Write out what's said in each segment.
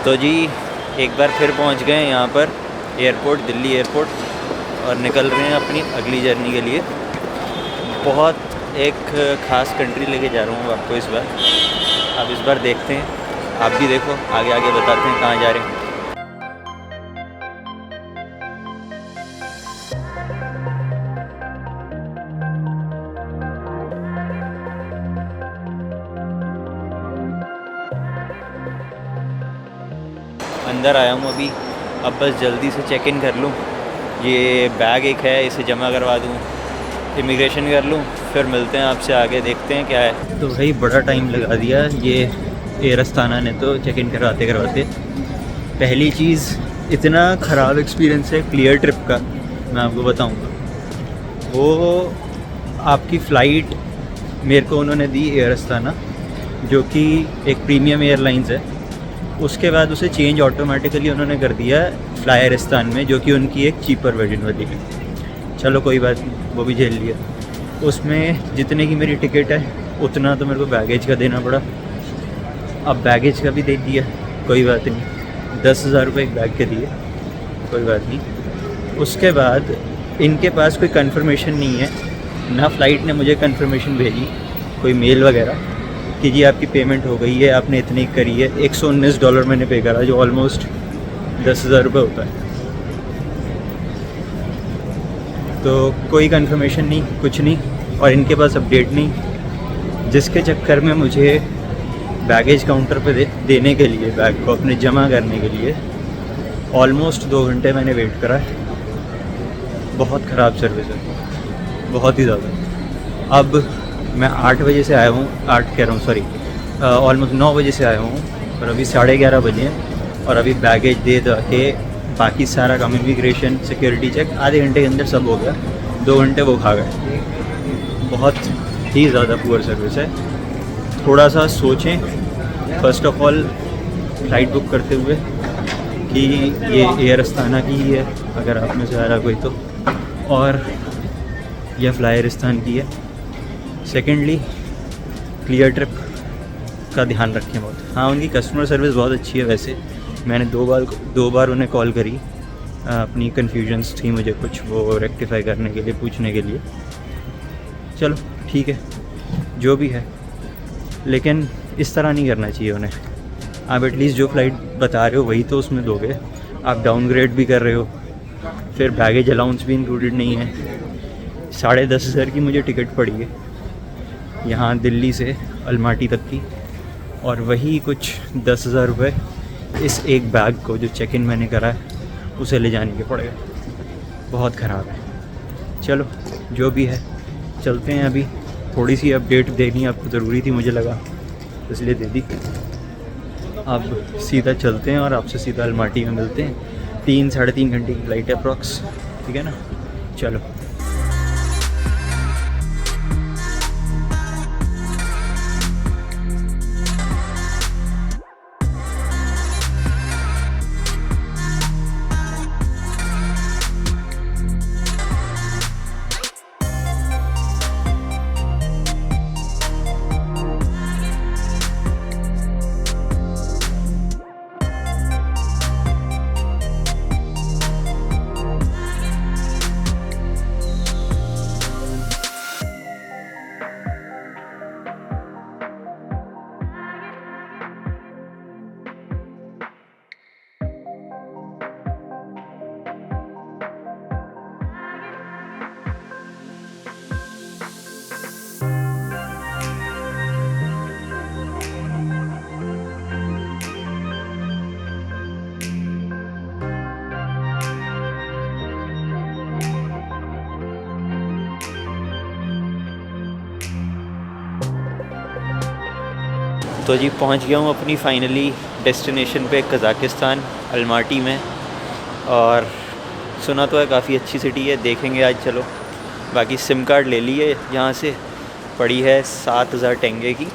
तो जी एक बार फिर पहुंच गए यहाँ पर एयरपोर्ट, दिल्ली एयरपोर्ट, और निकल रहे हैं अपनी अगली जर्नी के लिए। बहुत एक ख़ास कंट्री लेके जा रहा हूँ आपको इस बार। अब इस बार देखते हैं, आप भी देखो, आगे आगे बताते हैं कहाँ जा रहे हैं। अंदर आया हूँ अभी। अब बस जल्दी से चेक इन कर लूँ। ये बैग एक है, इसे जमा करवा दूँ, इमिग्रेशन कर लूँ, फिर मिलते हैं आपसे आगे, देखते हैं क्या है। तो भाई बड़ा टाइम लगा दिया ये एयर अस्ताना ने तो चेक इन करवाते करवाते। पहली चीज़, इतना ख़राब एक्सपीरियंस है क्लियर ट्रिप का, मैं आपको बताऊँगा। वो आपकी फ़्लाइट मेरे को उन्होंने दी एयर अस्ताना, जो कि एक प्रीमियम एयरलाइंस है। उसके बाद उसे चेंज ऑटोमेटिकली उन्होंने कर दिया फ्लाई एयरस्तान में, जो कि उनकी एक चीपर वर्जन वाली है। चलो कोई बात नहीं, वो भी झेल लिया। उसमें जितने की मेरी टिकट है उतना तो मेरे को बैगेज का देना पड़ा। अब बैगेज का भी दे दिया, कोई बात नहीं, 10,000 रुपये एक बैग के दिए, कोई बात नहीं। उसके बाद इनके पास कोई कंफर्मेशन नहीं है ना, फ़्लाइट ने मुझे कंफर्मेशन भेजी कोई मेल वगैरह कि जी आपकी पेमेंट हो गई है, आपने इतनी करी है। $119 मैंने पे करा, जो ऑलमोस्ट 10,000 रुपये होता है। तो कोई कंफर्मेशन नहीं, कुछ नहीं, और इनके पास अपडेट नहीं, जिसके चक्कर में मुझे बैगेज काउंटर पे देने के लिए, बैग को अपने जमा करने के लिए ऑलमोस्ट 2 घंटे मैंने वेट करा है। बहुत ख़राब सर्विस है, बहुत ही ज़्यादा। अब मैं 8 बजे से आया हूँ, 8 कह रहा हूँ सॉरी, ऑलमोस्ट 9 बजे से आया हूँ, और अभी 11:30 बजे हैं। और अभी बैगेज दे के बाकी सारा काम, इमिग्रेशन, सिक्योरिटी चेक, आधे घंटे के अंदर सब हो गया। 2 घंटे वो खा गए। बहुत ही ज़्यादा पुअर सर्विस है। थोड़ा सा सोचें first of all flight book करते हुए कि ये एयर अस्ताना की ही है, अगर आप में से आ रहा कोई तो, और यह फ्लाई एयरस्तान की है। सेकेंडली क्लियर ट्रिप का ध्यान रखें बहुत। हाँ, उनकी कस्टमर सर्विस बहुत अच्छी है वैसे। मैंने दो बार उन्हें कॉल करी, अपनी कन्फ्यूजन्स थी मुझे कुछ, वो रेक्टिफाई करने के लिए, पूछने के लिए। चलो ठीक है, जो भी है, लेकिन इस तरह नहीं करना चाहिए उन्हें। आप एटलीस्ट जो फ़्लाइट बता रहे हो वही तो उसमें दोगे। आप डाउनग्रेड भी कर रहे हो, फिर बैगेज अलाउंस भी इंक्लूडेड नहीं है। 10,500 की मुझे टिकट पड़ी है यहाँ दिल्ली से अलमाटी तक की, और वही कुछ 10,000 रुपये इस एक बैग को जो चेक इन मैंने करा है उसे ले जाने के पड़ेगा। बहुत ख़राब है। चलो जो भी है, चलते हैं। अभी थोड़ी सी अपडेट देनी आपको ज़रूरी थी, मुझे लगा, इसलिए दे दी। अब सीधा चलते हैं और आपसे सीधा अलमाटी में मिलते हैं। 3-3.5 घंटे की फ़्लाइट है अप्रॉक्स, ठीक है ना। चलो। तो जी पहुंच गया हूँ अपनी फाइनली डेस्टिनेशन पे, कज़ाकिस्तान, अलमाटी में। और सुना तो है काफ़ी अच्छी सिटी है, देखेंगे आज। चलो, बाकी सिम कार्ड ले ली है यहाँ से, पड़ी है 7,000 टेंगे की।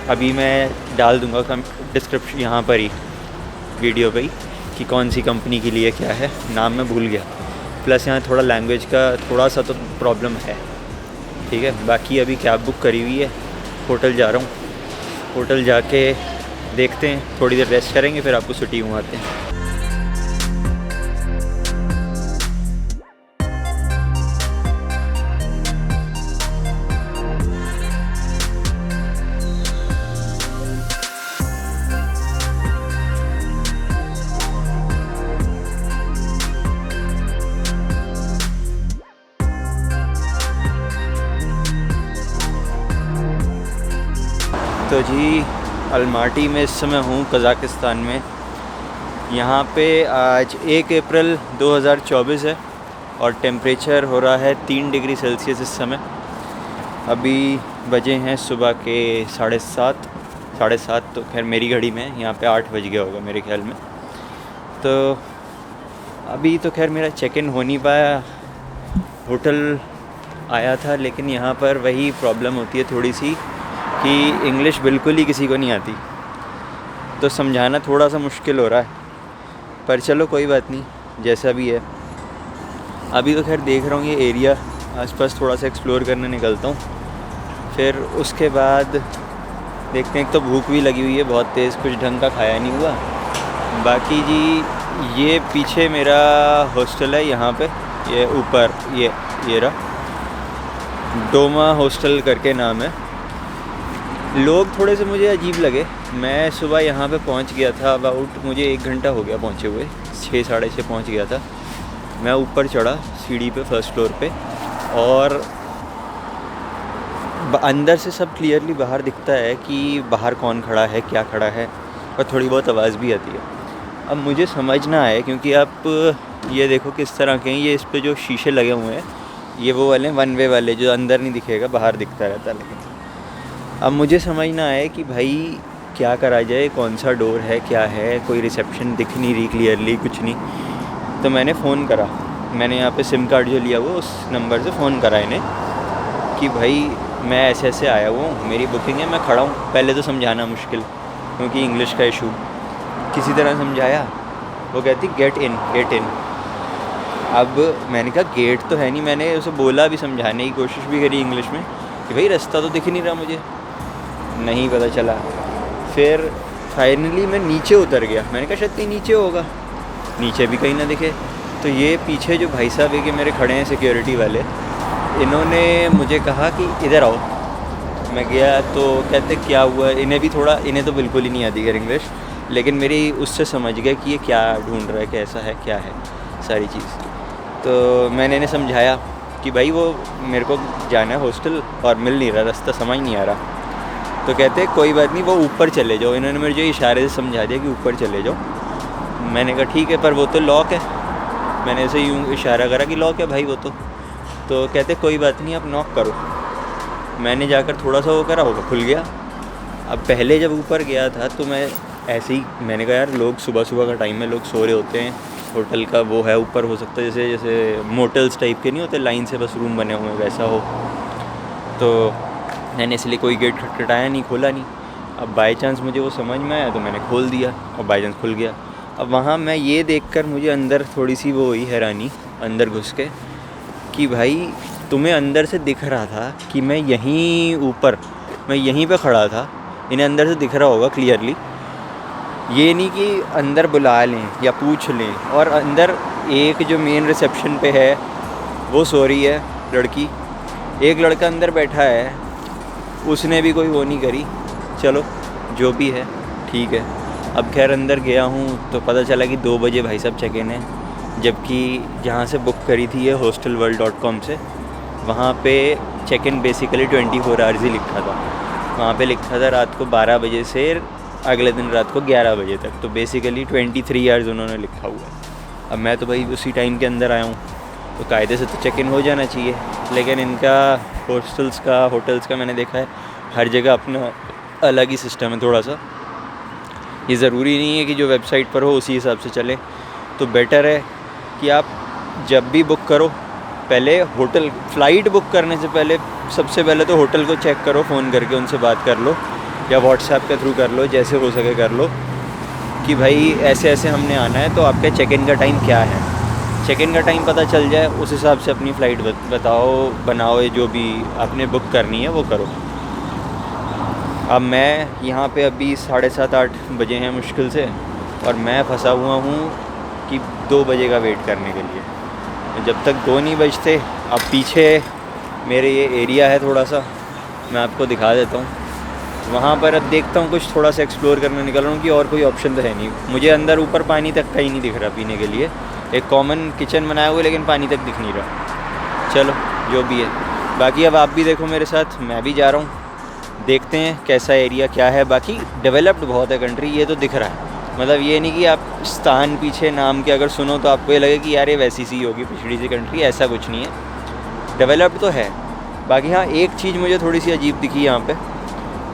अभी मैं डाल दूँगा डिस्क्रिप्शन यहाँ पर ही, वीडियो पे ही, कि कौन सी कंपनी के लिए क्या है। नाम मैं भूल गया। प्लस यहाँ थोड़ा लैंग्वेज का थोड़ा सा तो प्रॉब्लम है, ठीक है। बाकी अभी कैब बुक करी हुई है, होटल जा रहा हूँ। होटल जाके देखते हैं, थोड़ी देर रेस्ट करेंगे फिर आपको सिटी घुमाते हैं। तो जी अलमाटी में इस समय हूँ कज़ाकिस्तान में। यहाँ पे आज 1 अप्रैल 2024 है और टेम्परेचर हो रहा है 3 डिग्री सेल्सियस इस समय। अभी बजे हैं सुबह के 7:30 तो खैर मेरी घड़ी में यहाँ पे 8 बज गया होगा मेरे ख्याल में। तो अभी तो खैर मेरा चेक इन हो नहीं पाया, होटल आया था, लेकिन यहाँ पर वही प्रॉब्लम होती है थोड़ी सी कि इंग्लिश बिल्कुल ही किसी को नहीं आती, तो समझाना थोड़ा सा मुश्किल हो रहा है। पर चलो कोई बात नहीं, जैसा भी है। अभी तो खैर देख रहा हूँ ये एरिया आसपास, थोड़ा सा एक्सप्लोर करने निकलता हूँ, फिर उसके बाद देखते हैं। एक तो भूख भी लगी हुई है बहुत तेज़, कुछ ढंग का खाया नहीं हुआ। बाकी जी ये पीछे मेरा हॉस्टल है, यहाँ पे ये ऊपर ये रहा, डोमा हॉस्टल करके नाम है। लोग थोड़े से मुझे अजीब लगे। मैं सुबह यहाँ पे पहुँच गया था, अबाउट मुझे 1 घंटा हो गया पहुँचे हुए, 6 साढ़े 6 पहुँच गया था। मैं ऊपर चढ़ा सीढ़ी पे, फर्स्ट फ्लोर पे, और अंदर से सब क्लियरली बाहर दिखता है कि बाहर कौन खड़ा है, क्या खड़ा है, और थोड़ी बहुत आवाज़ भी आती है। अब मुझे समझ ना आए, क्योंकि आप ये देखो किस तरह के हैं, ये इस पे जो शीशे लगे हुए हैं ये वो वाले 1 वे वाले, जो अंदर नहीं दिखेगा बाहर दिखता रहता है। लेकिन अब मुझे समझ ना आए कि भाई क्या करा जाए, कौन सा डोर है, क्या है, कोई रिसेप्शन दिख नहीं रही क्लियरली, कुछ नहीं। तो मैंने फ़ोन करा, मैंने यहाँ पे सिम कार्ड जो लिया हुआ उस नंबर से फ़ोन करा इन्हें कि भाई मैं ऐसे ऐसे आया हुआ हूँ, मेरी बुकिंग है, मैं खड़ा हूँ। पहले तो समझाना मुश्किल, क्योंकि इंग्लिश का इशू। किसी तरह समझाया, वो कहती गेट इन। अब मैंने कहा गेट तो है नहीं, मैंने उसे बोला भी, समझाने की कोशिश भी करी इंग्लिश में कि भाई रास्ता तो दिख नहीं रहा मुझे, नहीं पता चला। फिर फाइनली मैं नीचे उतर गया, मैंने कहा शायद कहीं नीचे होगा, नीचे भी कहीं ना दिखे। तो ये पीछे जो भाई साहब है कि मेरे खड़े हैं सिक्योरिटी वाले, इन्होंने मुझे कहा कि इधर आओ। मैं गया तो कहते क्या हुआ, इन्हें तो बिल्कुल ही नहीं आती है इंग्लिश, लेकिन मेरी उससे समझ गया कि ये क्या ढूंढ रहा है, कैसा है, क्या है सारी चीज़। तो मैंने इन्हें समझाया कि भाई वो मेरे को जाना है हॉस्टल और मिल नहीं रहा, रास्ता समझ नहीं आ रहा। तो कहते कोई बात नहीं, वो ऊपर चले जाओ। इन्होंने मुझे इशारे से समझा दिया कि ऊपर चले जाओ। मैंने कहा ठीक है, पर वो तो लॉक है। मैंने ऐसे यूँ इशारा करा कि लॉक है भाई वो तो कहते कोई बात नहीं, आप नॉक करो। मैंने जाकर थोड़ा सा वो करा, होगा खुल गया। अब पहले जब ऊपर गया था तो मैं ऐसे ही, मैंने कहा यार लोग सुबह का टाइम में लोग सो रहे होते हैं, होटल का वो है ऊपर, हो सकता है जैसे मोटल्स टाइप के नहीं होते, लाइन से बस रूम बने हुए, वैसा हो। तो मैंने इसलिए कोई गेट खटखटाया नहीं, खोला नहीं। अब बाय चांस मुझे वो समझ में आया तो मैंने खोल दिया और बाय चांस खुल गया। अब वहाँ मैं ये देखकर मुझे अंदर थोड़ी सी वो हुई हैरानी, अंदर घुस के, कि भाई तुम्हें अंदर से दिख रहा था कि मैं यहीं पे खड़ा था, इन्हें अंदर से दिख रहा होगा क्लियरली। ये नहीं कि अंदर बुला लें या पूछ लें। और अंदर एक जो मेन रिसेप्शन पे है वो सो रही है लड़की, एक लड़का अंदर बैठा है, उसने भी कोई वो नहीं करी। चलो जो भी है ठीक है। अब खैर अंदर गया हूँ तो पता चला कि 2 बजे भाई साहब चेक इन है, जबकि जहाँ से बुक करी थी ये hostelworld.com से, वहाँ पे चेक इन बेसिकली 24 आवर्स ही लिखा था। वहाँ पे लिखा था रात को 12 बजे से अगले दिन रात को 11 बजे तक, तो बेसिकली 23 आवर्स उन्होंने लिखा हुआ है। अब मैं तो भाई उसी टाइम के अंदर आया हूँ, तो कायदे से तो चेक इन हो जाना चाहिए। लेकिन इनका होटल्स का मैंने देखा है हर जगह अपना अलग ही सिस्टम है थोड़ा सा। ये ज़रूरी नहीं है कि जो वेबसाइट पर हो उसी हिसाब से चले। तो बेटर है कि आप जब भी बुक करो, पहले फ़्लाइट बुक करने से पहले सबसे पहले तो होटल को चेक करो, फ़ोन करके उनसे बात कर लो या व्हाट्सएप के थ्रू कर लो, जैसे हो सके कर लो कि भाई ऐसे ऐसे हमने आना है, तो आपका चेक इन का टाइम क्या है। चेक इन का टाइम पता चल जाए, उस हिसाब से अपनी फ़्लाइट बनाओ, जो भी आपने बुक करनी है वो करो। अब मैं यहाँ पे अभी 7:30-8 बजे हैं मुश्किल से, और मैं फंसा हुआ हूँ कि 2 बजे का वेट करने के लिए। जब तक 2 नहीं बजते, अब पीछे मेरे ये एरिया है थोड़ा सा, मैं आपको दिखा देता हूँ। वहाँ पर अब देखता हूँ, कुछ थोड़ा सा एक्सप्लोर करने निकल रहा हूँ कि और कोई ऑप्शन तो है नहीं। मुझे अंदर ऊपर पानी तक का ही नहीं दिख रहा पीने के लिए। एक कॉमन किचन बनाया हुआ है लेकिन पानी तक दिख नहीं रहा। चलो जो भी है, बाकी अब आप भी देखो मेरे साथ, मैं भी जा रहा हूँ, देखते हैं कैसा एरिया क्या है। बाकी डेवलप्ड बहुत है कंट्री, ये तो दिख रहा है। मतलब ये नहीं कि आप स्थान पीछे नाम के अगर सुनो तो आपको ये लगे कि यार ये वैसी सी होगी पिछड़ी सी कंट्री, ऐसा कुछ नहीं है, डेवलप्ड तो है। बाकी हाँ, एक चीज़ मुझे थोड़ी सी अजीब दिखी यहाँ पे,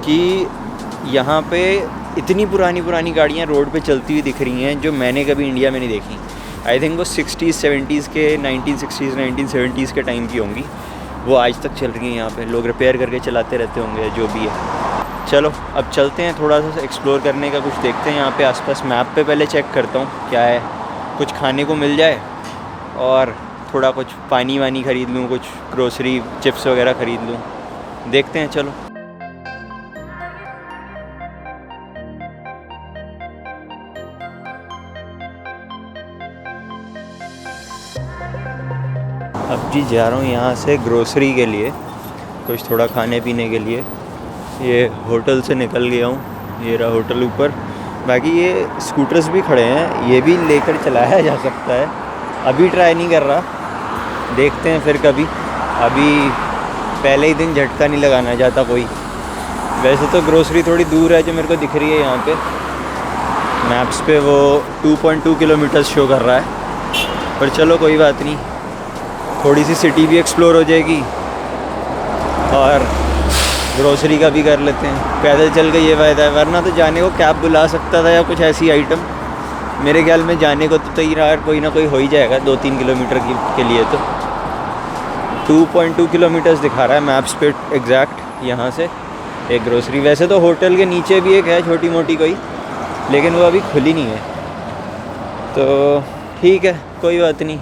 कि यहाँ पे इतनी पुरानी गाड़ियाँ रोड पे चलती हुई दिख रही हैं जो मैंने कभी इंडिया में नहीं देखी। आई थिंक वो 60s 70s के 1960s 1970s के टाइम की होंगी, वो आज तक चल रही हैं। यहाँ पे लोग रिपेयर करके चलाते रहते होंगे, जो भी है। चलो अब चलते हैं, थोड़ा सा एक्सप्लोर करने का कुछ देखते हैं यहाँ पे आसपास। मैप पे पहले चेक करता हूँ क्या है, कुछ खाने को मिल जाए और थोड़ा कुछ पानी वानी ख़रीद लूँ, कुछ ग्रोसरी चिप्स वगैरह ख़रीद लूँ, देखते हैं। चलो अब जी जा रहा हूँ यहाँ से ग्रोसरी के लिए, कुछ थोड़ा खाने पीने के लिए। ये होटल से निकल गया हूँ, ये रहा होटल ऊपर। बाकी ये स्कूटर्स भी खड़े हैं, ये भी लेकर चलाया जा सकता है। अभी ट्राई नहीं कर रहा, देखते हैं फिर कभी। अभी पहले ही दिन झटका नहीं लगाना चाहता कोई। वैसे तो ग्रोसरी थोड़ी दूर है जो मेरे को दिख रही है यहाँ पे मैप्स पे, वो 2.2 किलोमीटर्स शो कर रहा है। पर चलो कोई बात नहीं, थोड़ी सी सिटी भी एक्सप्लोर हो जाएगी और ग्रोसरी का भी कर लेते हैं। पैदल चल के ये फ़ायदा है, वरना तो जाने को कैब बुला सकता था या कुछ ऐसी आइटम। मेरे ख्याल में जाने को तो यार कोई ना कोई हो ही जाएगा 2-3 किलोमीटर के लिए। तो 2.2 किलोमीटर्स दिखा रहा है मैप्स पे एग्जैक्ट यहाँ से एक ग्रोसरी। वैसे तो होटल के नीचे भी एक है छोटी मोटी कोई, लेकिन वो अभी खुली नहीं है। तो ठीक है, कोई बात नहीं,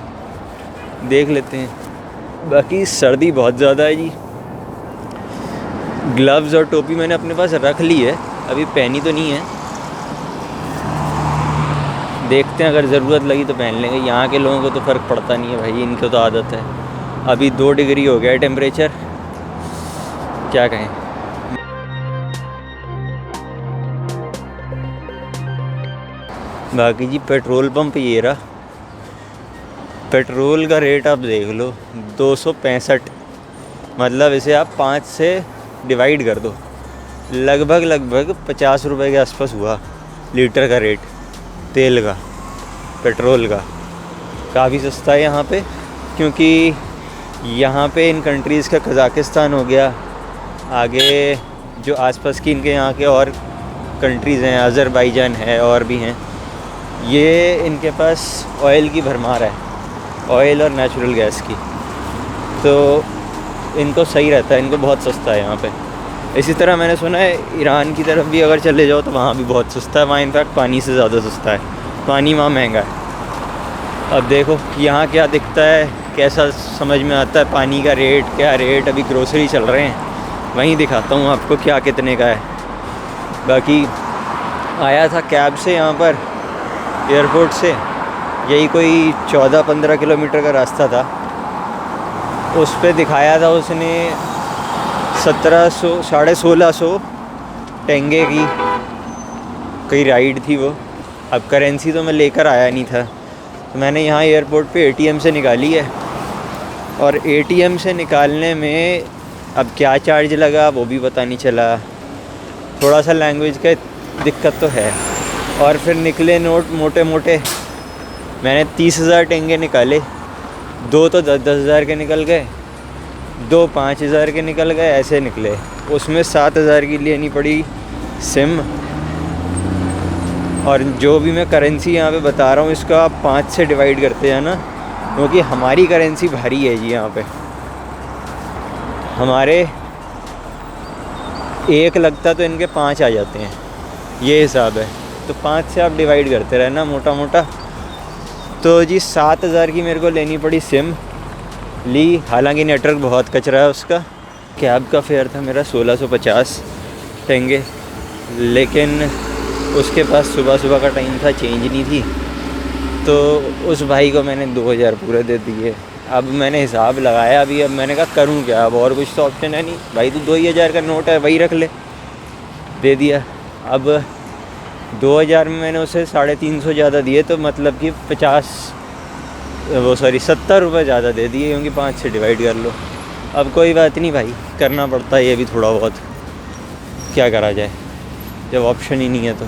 देख लेते हैं। बाकी सर्दी बहुत ज़्यादा है जी। ग्लव्स और टोपी मैंने अपने पास रख ली है, अभी पहनी तो नहीं है, देखते हैं अगर ज़रूरत लगी तो पहन लेंगे। यहाँ के लोगों को तो फ़र्क पड़ता नहीं है भाई, इनको तो आदत है। अभी 2 डिग्री हो गया है टेम्परेचर, क्या कहें। बाकी जी पेट्रोल पंप ये रहा, पेट्रोल का रेट आप देख लो 265। मतलब इसे आप 5 से डिवाइड कर दो, लगभग 50 रुपये के आसपास हुआ लीटर का रेट तेल का, पेट्रोल का। काफ़ी सस्ता है यहाँ पे, क्योंकि यहाँ पे इन कंट्रीज़ का कज़ाकिस्तान हो गया, आगे जो आसपास की इनके यहाँ के और कंट्रीज़ हैं, अज़रबैजान है और भी हैं, ये इनके पास ऑयल की भरमार है, ऑयल और नेचुरल गैस की। तो इनको सही रहता है, इनको बहुत सस्ता है यहाँ पे। इसी तरह मैंने सुना है ईरान की तरफ भी अगर चले जाओ तो वहाँ भी बहुत सस्ता है। वहाँ इनफैक्ट पानी से ज़्यादा सस्ता है, पानी वहाँ महंगा है। अब देखो यहाँ क्या दिखता है, कैसा समझ में आता है पानी का रेट, क्या रेट। अभी ग्रोसरी चल रहे हैं, वहीं दिखाता हूँ आपको क्या कितने का है। बाकी आया था कैब से यहाँ पर एयरपोर्ट से, यही कोई 14-15 किलोमीटर का रास्ता था। उस पे दिखाया था उसने 1700 1650 टेंगे की कोई राइड थी वो। अब करेंसी तो मैं लेकर आया नहीं था, तो मैंने यहाँ एयरपोर्ट पे एटीएम से निकाली है। और एटीएम से निकालने में अब क्या चार्ज लगा वो भी पता नहीं चला, थोड़ा सा लैंग्वेज का दिक्कत तो है। और फिर निकले नोट मोटे मोटे, मैंने 30,000 टेंगे निकाले, 2 तो 10,000 के निकल गए, 2 5,000 के निकल गए, ऐसे निकले। उसमें 7,000 की लेनी पड़ी सिम। और जो भी मैं करेंसी यहाँ पे बता रहा हूँ इसका आप 5 से डिवाइड करते जाना, क्योंकि हमारी करेंसी भारी है जी। यहाँ पे हमारे 1 लगता तो इनके 5 आ जाते हैं, ये हिसाब है। तो 5 से आप डिवाइड करते रहना मोटा मोटा। तो जी 7,000 की मेरे को लेनी पड़ी सिम ली, हालांकि नेटवर्क बहुत कचरा है उसका। कैब का फेयर था मेरा 1650, टेंगे, लेकिन उसके पास सुबह सुबह का टाइम था, चेंज नहीं थी, तो उस भाई को मैंने 2000 पूरे दे दिए। अब मैंने हिसाब लगाया अभी, अब मैंने कहा करूँ क्या, अब और कुछ तो ऑप्शन है नहीं। भाई तो 2000 का नोट है, वही रख ले, दे दिया। अब 2000 में मैंने उसे 350 ज़्यादा दिए, तो मतलब कि 70 रुपये ज़्यादा दे दिए, क्योंकि 5 से डिवाइड कर लो। अब कोई बात नहीं भाई, करना पड़ता है ये भी थोड़ा बहुत, क्या करा जाए जब ऑप्शन ही नहीं है। तो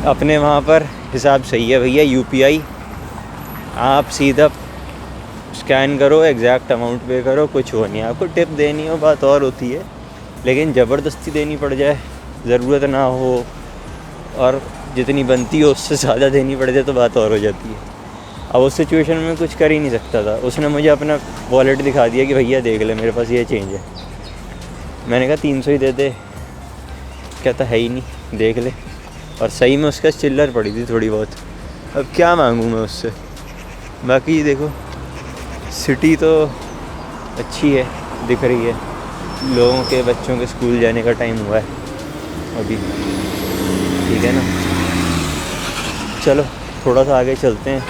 अपने वहाँ पर हिसाब सही है भैया, UPI, आप सीधा स्कैन करो, एग्जैक्ट अमाउंट पे करो, कुछ हो नहीं। आपको टिप देनी हो बात और होती है, लेकिन ज़बरदस्ती देनी पड़ जाए, ज़रूरत ना हो और जितनी बनती हो उससे ज़्यादा देनी पड़ जाए तो बात और हो जाती है। अब उस सिचुएशन में कुछ कर ही नहीं सकता था। उसने मुझे अपना वॉलेट दिखा दिया कि भैया देख ले, मेरे पास ये चेंज है। मैंने कहा 300 ही दे दे, कहता है ही नहीं, देख ले। और सही में उसका चिल्लर पड़ी थी थोड़ी बहुत। अब क्या मांगूँ मैं उससे। बाकी देखो, सिटी तो अच्छी है, दिख रही है। लोगों के बच्चों के स्कूल जाने का टाइम हुआ है अभी, ठीक है ना। चलो थोड़ा सा आगे चलते हैं,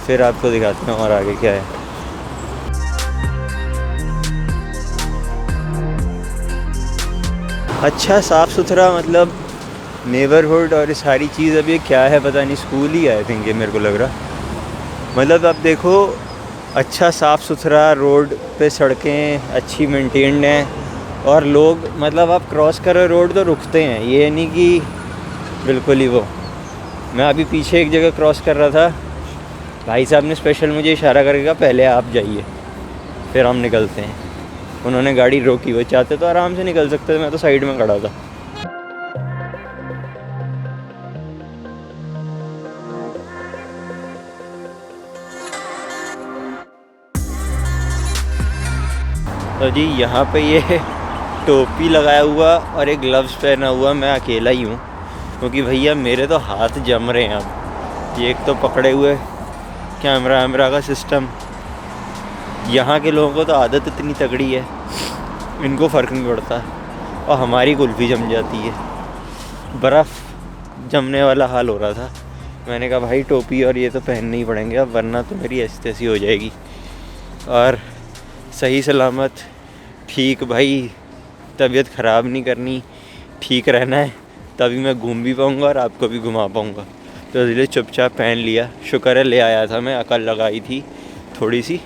फिर आपको दिखाते हैं और आगे क्या है। अच्छा साफ़ सुथरा, मतलब नेबरहुड और सारी चीज़। अब ये क्या है पता नहीं, स्कूल ही आई थिंक ये, मेरे को लग रहा। मतलब आप देखो, अच्छा साफ़ सुथरा, रोड पे सड़कें अच्छी मेंटेन्ड हैं, और लोग मतलब आप क्रॉस करो रोड तो रुकते हैं, ये नहीं कि बिल्कुल ही वो। मैं अभी पीछे एक जगह क्रॉस कर रहा था, भाई साहब ने स्पेशल मुझे इशारा करके कहा पहले आप जाइए फिर हम निकलते हैं। उन्होंने गाड़ी रोकी, वो चाहते तो आराम से निकल सकते थे, मैं तो साइड में खड़ा था। तो जी यहाँ पे ये टोपी लगाया हुआ और एक ग्लव्स पहना हुआ मैं अकेला ही हूँ, क्योंकि भैया मेरे तो हाथ जम रहे हैं अब। ये एक तो पकड़े हुए कैमरा का सिस्टम, यहाँ के लोगों को तो आदत इतनी तगड़ी है, इनको फ़र्क नहीं पड़ता, और हमारी कुल्फ़ी जम जाती है। बर्फ़ जमने वाला हाल हो रहा था। मैंने कहा भाई टोपी और ये तो पहनने ही पड़ेंगे अब, वरना तो मेरी ऐसी तैसी हो जाएगी। और सही सलामत ठीक भाई, तबीयत ख़राब नहीं करनी, ठीक रहना है, तभी मैं घूम भी पाऊँगा और आपको भी घुमा पाऊँगा। तो इसलिए चुपचाप पहन लिया। शुक्र है ले आया था मैं, अकल लगाई थी थोड़ी सी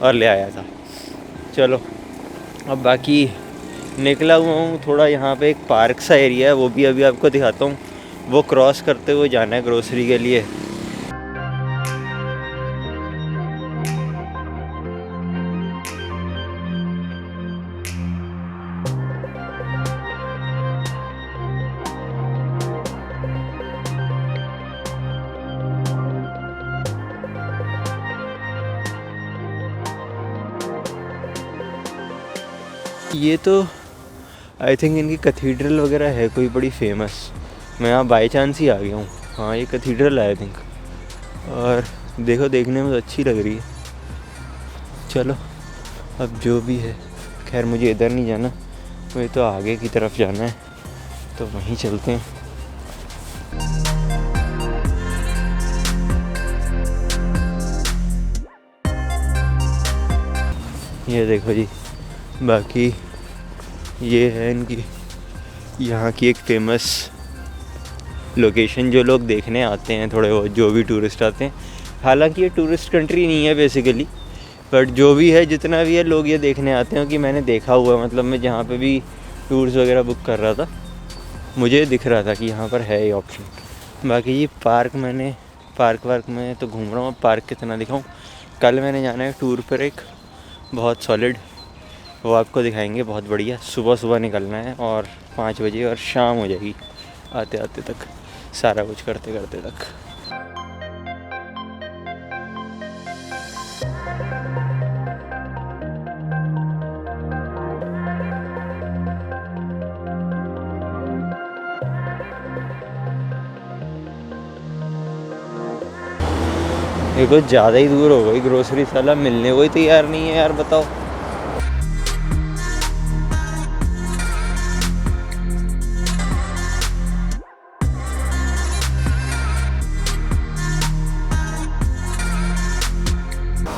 और ले आया था। चलो अब बाकी निकला हुआ हूँ थोड़ा, यहाँ पे एक पार्क सा एरिया है, वो भी अभी आपको दिखाता हूँ। वो क्रॉस करते हुए जाना है ग्रोसरी के लिए। ये तो आई थिंक इनकी कैथीड्रल वगैरह है कोई बड़ी फेमस। मैं यहाँ बाय चांस ही आ गया हूँ। हाँ ये कैथीड्रल है आई थिंक, और देखो देखने में तो अच्छी लग रही है। चलो अब जो भी है, खैर मुझे इधर नहीं जाना, मुझे तो आगे की तरफ जाना है, तो वहीं चलते हैं। ये देखो जी, बाकी ये है इनकी यहाँ की एक फ़ेमस लोकेशन, जो लोग देखने आते हैं थोड़े बहुत, जो भी टूरिस्ट आते हैं। हालांकि ये टूरिस्ट कंट्री नहीं है बेसिकली, बट जो भी है, जितना भी है, लोग ये देखने आते हैं कि मैंने देखा हुआ, मतलब मैं जहाँ पे भी टूर्स वगैरह बुक कर रहा था मुझे दिख रहा था कि यहाँ पर है ये ऑप्शन। बाकी ये पार्क वार्क में तो घूम रहा हूँ, पार्क कितना दिखाऊँ। कल मैंने जाना है टूर पर एक बहुत सॉलिड, वो आपको दिखाएंगे, बहुत बढ़िया। सुबह निकलना है और 5 बजे, और शाम हो जाएगी आते आते तक, सारा कुछ करते करते तक। ये कुछ ज़्यादा ही दूर हो गई ग्रोसरी, साला मिलने को ही तैयार नहीं है यार, बताओ।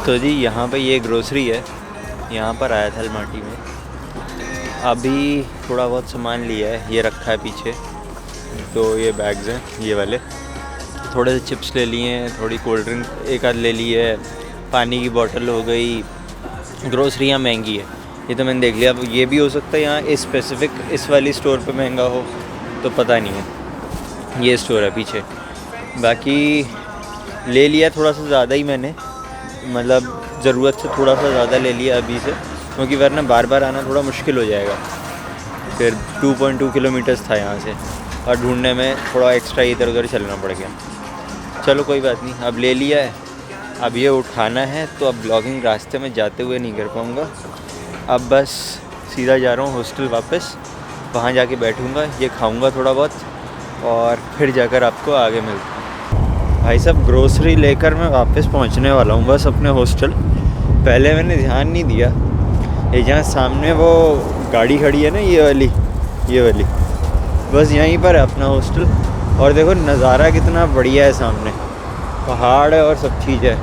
तो जी यहाँ पे ये ग्रोसरी है, यहाँ पर आया था अलमाटी में, अभी थोड़ा बहुत सामान लिया है, ये रखा है पीछे। तो ये बैग्स हैं ये वाले, थोड़े से चिप्स ले लिए हैं, थोड़ी कोल्ड ड्रिंक एक आध ले ली है, पानी की बोतल हो गई। ग्रोसरी यहाँ महंगी है, ये तो मैंने देख लिया। अब ये भी हो सकता है यहाँ इस स्पेसिफ़िक इस वाली स्टोर पे महंगा हो, तो पता नहीं है। ये स्टोर है पीछे। बाकी ले लिया थोड़ा सा ज़्यादा ही मैंने, मतलब ज़रूरत से थोड़ा सा ज़्यादा ले लिया अभी से, क्योंकि वरना बार बार आना थोड़ा मुश्किल हो जाएगा। फिर 2.2 किलोमीटर्स था यहाँ से, और ढूंढने में थोड़ा एक्स्ट्रा इधर उधर चलना पड़ गया। चलो कोई बात नहीं, अब ले लिया है, अब ये उठाना है। तो अब ब्लॉगिंग रास्ते में जाते हुए नहीं कर पाऊँगा। अब बस सीधा जा रहा हूँ हॉस्टल वापस, वहाँ जाके बैठूँगा, ये खाऊँगा थोड़ा बहुत, और फिर जाकर आपको आगे मिलता हूँ। भाई साहब ग्रोसरी लेकर मैं वापस पहुँचने वाला हूँ बस अपने हॉस्टल। पहले मैंने ध्यान नहीं दिया, ये जहाँ सामने वो गाड़ी खड़ी है ना, ये वाली बस यहीं पर है अपना हॉस्टल। और देखो नज़ारा कितना बढ़िया है, सामने पहाड़ है और सब चीज़ है।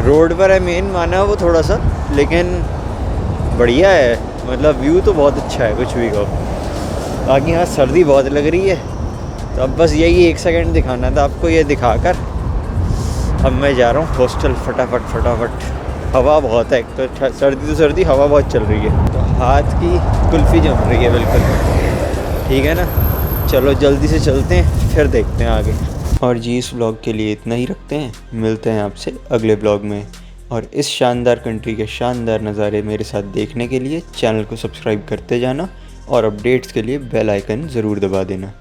रोड पर है मेन माना वो थोड़ा सा, लेकिन बढ़िया है, मतलब व्यू तो बहुत अच्छा है, कुछ भी कहो। बाकी यहाँ सर्दी बहुत लग रही है, तो अब बस यही 1 सेकंड दिखाना था आपको, ये दिखाकर अब मैं जा रहा हूँ हॉस्टल फटाफट। हवा बहुत है, एक तो सर्दी हवा बहुत चल रही है, तो हाथ की कुल्फ़ी जम रही है बिल्कुल। ठीक है ना, चलो जल्दी से चलते हैं, फिर देखते हैं आगे। और जी इस व्लॉग के लिए इतना ही रखते हैं, मिलते हैं आपसे अगले व्लॉग में। और इस शानदार कंट्री के शानदार नज़ारे मेरे साथ देखने के लिए चैनल को सब्सक्राइब करते जाना, और अपडेट्स के लिए बेल आइकन ज़रूर दबा देना।